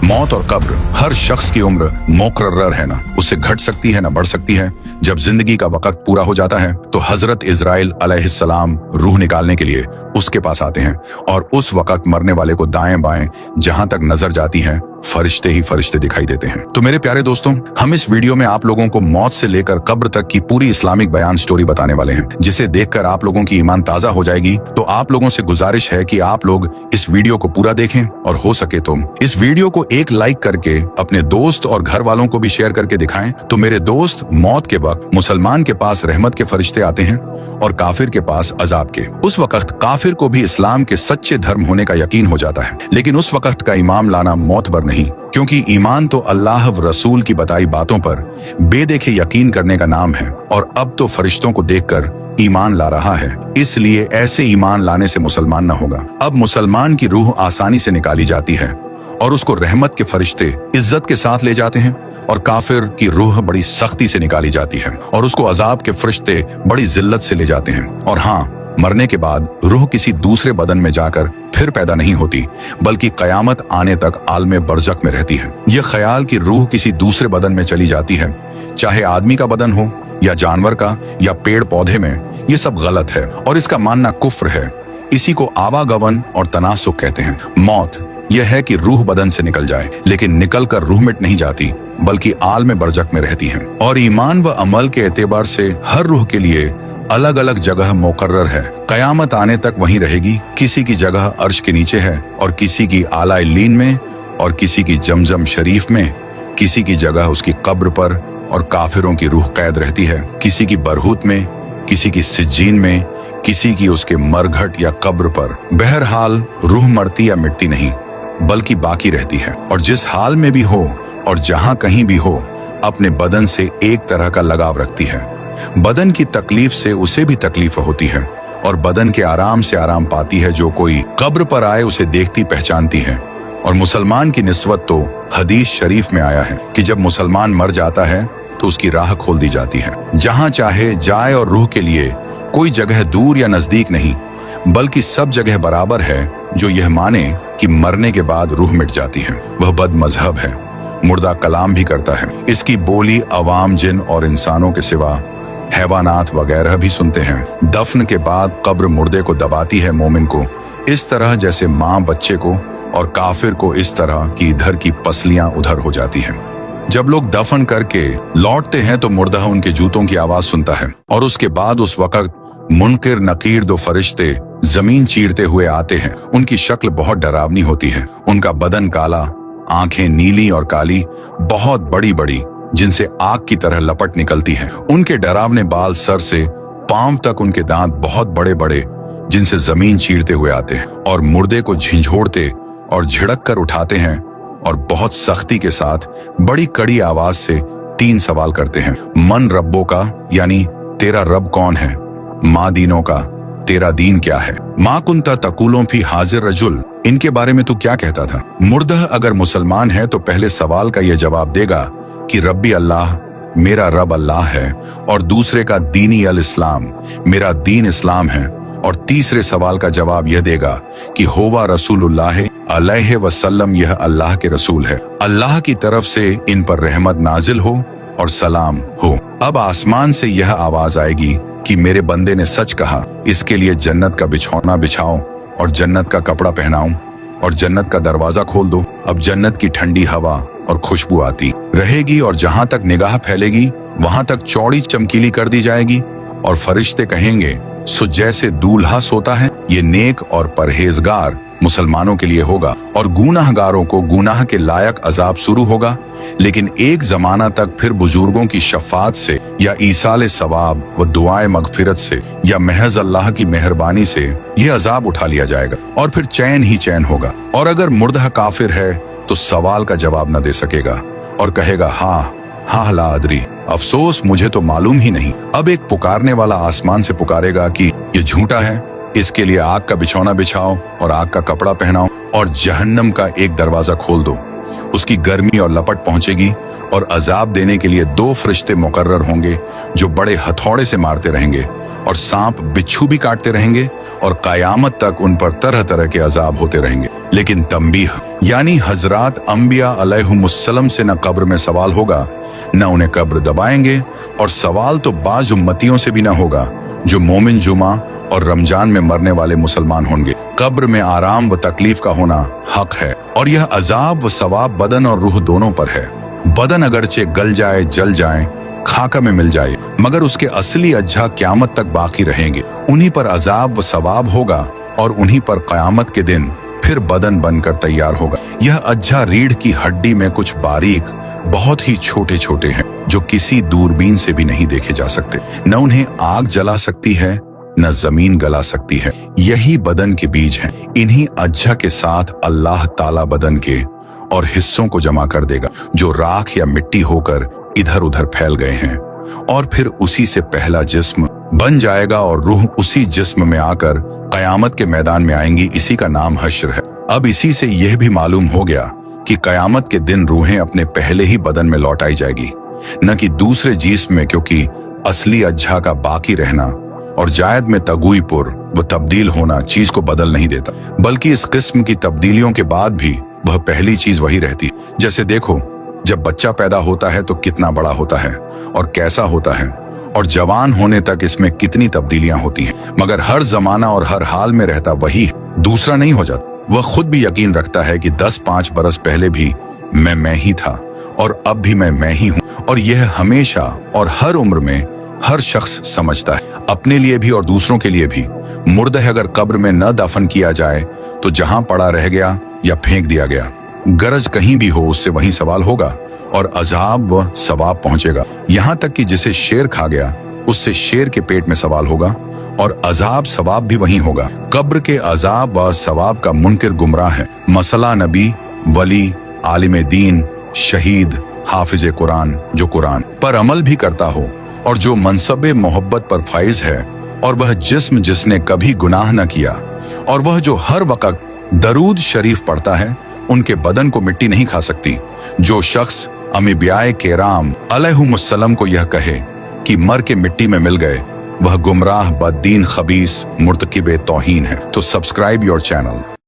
मौत और कब्र, हर शख्स की उम्र मुकर्रर है ना, उससे घट सकती है ना बढ़ सकती है। जब जिंदगी का वक्त पूरा हो जाता है तो हजरत इजराइल अलैहिस्सलाम रूह निकालने के लिए उसके पास आते हैं और उस वक्त मरने वाले को दाएं बाएं जहां तक नजर जाती है फरिश्ते ही फरिश्ते दिखाई देते हैं। तो मेरे प्यारे दोस्तों, हम इस वीडियो में आप लोगों को मौत से लेकर कब्र तक की पूरी इस्लामिक बयान स्टोरी बताने वाले हैं, जिसे देखकर आप लोगों की ईमान ताजा हो जाएगी। तो आप लोगों से गुजारिश है कि आप लोग इस वीडियो को पूरा देखें और हो सके तो इस वीडियो को एक लाइक करके अपने दोस्त और घर वालों को भी शेयर करके दिखाएं। तो मेरे दोस्त, मौत के वक्त मुसलमान के पास रहमत के फरिश्ते आते हैं और काफिर के पास अजाब के। उस वक्त काफिर को भी इस्लाम के सच्चे धर्म होने का यकीन हो जाता है, लेकिन उस वक्त का ईमान लाना मोतबर नहीं, क्योंकि ईमान तो अल्लाह व रसूल की बताई बातों पर बेदेखे यकीन करने का नाम है। और अब तो फरिश्तों को देखकर ईमान ला रहा है, इसलिए ऐसे ईमान लाने से मुसलमान न होगा। अब मुसलमान की रूह आसानी से निकाली जाती है और उसको रहमत के फरिश्ते इज्जत के साथ ले जाते हैं, और काफिर की रूह बड़ी सख्ती से निकाली जाती है और उसको अजाब के फरिश्ते बड़ी जिल्लत से ले जाते हैं। और हाँ, मरने के बाद रूह किसी दूसरे बदन में जाकर फिर पैदा नहीं होती, बल्कि कयामत आने तक आलमे बरज़ख में रहती है। यह ख्याल कि रूह किसी दूसरे बदन में चली जाती है, चाहे आदमी का बदन हो या जानवर का या पेड़ पौधे में, ये सब गलत है और इसका मानना कुफ्र है। इसी को आवागमन और तनासुक कहते हैं। मौत यह है कि रूह बदन से निकल जाए, लेकिन निकल कर रूह मिट नहीं जाती, बल्कि आलमे बरज़ख में रहती है। और ईमान व अमल के एतबार से हर रूह के लिए अलग अलग जगह मुकर्रर है। कयामत आने तक वहीं रहेगी। किसी की जगह अर्श के नीचे है और किसी की आला इल्लीन में और किसी की जमजम शरीफ में, किसी की जगह उसकी कब्र पर और काफिरों की रूह कैद रहती है, किसी की बरहूत में, किसी की सिज्जीन में, किसी की उसके मरघट या कब्र पर। बहरहाल रूह मरती या मिटती नहीं, बल्कि बाकी रहती है, और जिस हाल में भी हो और जहां कहीं भी हो अपने बदन से एक तरह का लगाव रखती है। बदन की तकलीफ से उसे भी तकलीफ होती है और बदन के आराम से आराम पाती है। जो कोई कब्र पर आए उसे देखती पहचानती है। और मुसलमान की निस्बत तो हदीस शरीफ में आया है कि जब मुसलमान मर जाता है तो उसकी राह खोल दी जाती है, जहां चाहे जाए, और रूह के लिए कोई जगह दूर या नजदीक नहीं, बल्कि सब जगह बराबर है। जो यह माने कि मरने के बाद रूह मिट जाती है, वह बद मजहब है, मुर्दा कलाम भी करता है। इसकी बोली अवाम, जिन और इंसानों के सिवा हैवानात वगैरह भी सुनते हैं। दफन के बाद कब्र मुर्दे को दबाती है मोमिन को इस तरह जैसे माँ बच्चे को, और काफिर को इस तरह कि इधर की पसलियां उधर हो जाती हैं। जब लोग दफन करके लौटते हैं तो मुर्दा उनके जूतों की आवाज सुनता है, और उसके बाद उस वक्त मुनकिर नकीर दो फरिश्ते जमीन चीरते हुए आते हैं। उनकी शक्ल बहुत डरावनी होती है। उनका बदन काला, आंखें नीली और काली, बहुत बड़ी बड़ी, जिनसे आग की तरह लपट निकलती है। उनके डरावने बाल सर से पांव तक, उनके दांत बहुत बड़े बड़े, जिनसे जमीन चीरते हुए आते हैं, और मुर्दे को झिंझोड़ते और झिड़क कर उठाते हैं, और बहुत सख्ती के साथ बड़ी कड़ी आवाज से 3 सवाल करते हैं। मन रब्बों का, यानी तेरा रब कौन है? माँ दीनों का, तेरा दीन क्या है? माँ कुंता तकुलों फी हाजिर रजुल, इनके बारे में तू क्या कहता था? मुर्दा अगर मुसलमान है तो पहले सवाल का यह जवाब देगा कि रब्बी अल्लाह, मेरा रब अल्लाह है, और दूसरे का दीनी अल इस्लाम, मेरा दीन इस्लाम है, और तीसरे सवाल का जवाब यह देगा कि होवा रसूलुल्लाह अलैहि वसल्लम, यह अल्लाह के रसूल है, अल्लाह की तरफ से इन पर रहमत नाजिल हो और सलाम हो। अब आसमान से यह आवाज आएगी कि मेरे बंदे ने सच कहा, इसके लिए जन्नत का बिछौना बिछाओ और जन्नत का कपड़ा पहनाओ और जन्नत का दरवाजा खोल दो। अब जन्नत की ठंडी हवा और खुशबू आती रहेगी, और जहां तक निगाह फैलेगी वहां तक चौड़ी चमकीली कर दी जाएगी, और फरिश्ते कहेंगे सो जैसे दूल्हा सोता है। ये नेक और परहेजगार मुसलमानों के लिए होगा, और गुनाहगारों को गुनाह के लायक अजाब शुरू होगा। लेकिन एक जमाना तक फिर बुजुर्गों की शफात से या ईसाले सवाब व दुआए मगफिरत से या महज अल्लाह की मेहरबानी से यह अजाब उठा लिया जाएगा, और फिर चैन ही चैन होगा। और अगर मुर्दा काफिर है तो सवाल का जवाब न दे सकेगा और कहेगा हाँ ला अदरी, अफसोस मुझे तो मालूम ही नहीं। अब एक पुकारने वाला आसमान से पुकारेगा कि ये झूठा है, इसके लिए आग का बिछौना बिछाओ और आग का कपड़ा पहनाओ और जहन्नम का एक दरवाजा खोल दो। उसकी गर्मी और लपट पहुंचेगी, और अजाब देने के लिए 2 फरिश्ते मुकर्रर होंगे जो बड़े हथौड़े से मारते रहेंगे, और सांप बिच्छू भी काटते रहेंगे, और कयामत तक उन पर तरह तरह के अजाब होते रहेंगे। लेकिन तंबीह यानी हजरात अंबिया अलैहिमुस्सलाम से न कब्र में सवाल होगा, न उन्हें कब्र दबाएंगे, और सवाल तो बाज उम्मतियों से भी न होगा जो मोमिन जुमा और रमजान में मरने वाले मुसलमान होंगे। कब्र में आराम व तकलीफ का होना हक है, और यह अजाब व सवाब बदन और रूह दोनों पर है। बदन अगरचे गल जाए, जल जाए, खाका में मिल जाए, मगर उसके असली अज्जा क़यामत तक बाकी रहेंगे। उन्हीं पर अजाब व सवाब होगा और उन्हीं पर क़यामत के दिन फिर बदन बनकर तैयार होगा। यह अज्जा रीढ़ की हड्डी में कुछ बारीक, बहुत ही छोटे छोटे हैं जो किसी दूरबीन से भी नहीं देखे जा सकते। न उन्हें आग जला सकती है, न जमीन गला सकती है। यही बदन के बीज हैं। इन्हीं अज्जा के साथ अल्लाह ताला बदन के और हिस्सों को जमा कर देगा जो राख या मिट्टी होकर इधर उधर फैल गए हैं, और फिर उसी से पहला जिस्म बन जाएगा और रूह उसी जिस्म में आकर कयामत के मैदान में आएंगी। इसी का नाम हश्र है। अब इसी से यह भी मालूम हो गया कि कयामत के दिन रूहें अपने पहले ही बदन में लौटाई जाएगी, न कि दूसरे जिस्म में, क्योंकि असली अज्जा का बाकी रहना और जायद में तगुईपुर व तब्दील होना चीज को बदल नहीं देता, बल्कि इस किस्म की तब्दीलियों के बाद भी वह पहली चीज वही रहती है। जैसे देखो, जब बच्चा पैदा होता है तो कितना बड़ा होता है और कैसा होता है, और जवान होने तक इसमें कितनी तब्दीलियां होती हैं, मगर हर जमाना और हर हाल में रहता वही है, दूसरा नहीं हो जाता। वह खुद भी यकीन रखता है कि 10-5 बरस पहले भी मैं ही था और अब भी मैं ही हूँ, और यह हमेशा और हर उम्र में हर शख्स समझता है, अपने लिए भी और दूसरों के लिए भी। मुर्दा अगर कब्र में न दफन किया जाए तो जहां पड़ा रह गया या फेंक दिया गया, गरज कहीं भी हो उससे वहीं सवाल होगा और अजाब व सवाब पहुंचेगा। यहाँ तक कि जिसे शेर खा गया उससे शेर के पेट में सवाल होगा और अजाब सवाब भी वहीं होगा। कब्र के अजाब व सवाब का मुनकिर गुमराह है। मसला नबी, वली, आलिम दीन, शहीद, हाफिज कुरान जो कुरान पर अमल भी करता हो और जो मनसबे मोहब्बत पर फाइज है, और वह जिस्म जिसने कभी गुनाह न किया, और वह जो हर वक्त दरूद शरीफ पढ़ता है, उनके बदन को मिट्टी नहीं खा सकती। जो शख्स अम्बियाए केराम अलैहिमुस्सलाम को यह कहे कि मर के मिट्टी में मिल गए, वह गुमराह, बददीन, खबीस, मुर्तकिबे तौहीन है। तो सब्सक्राइब योर चैनल।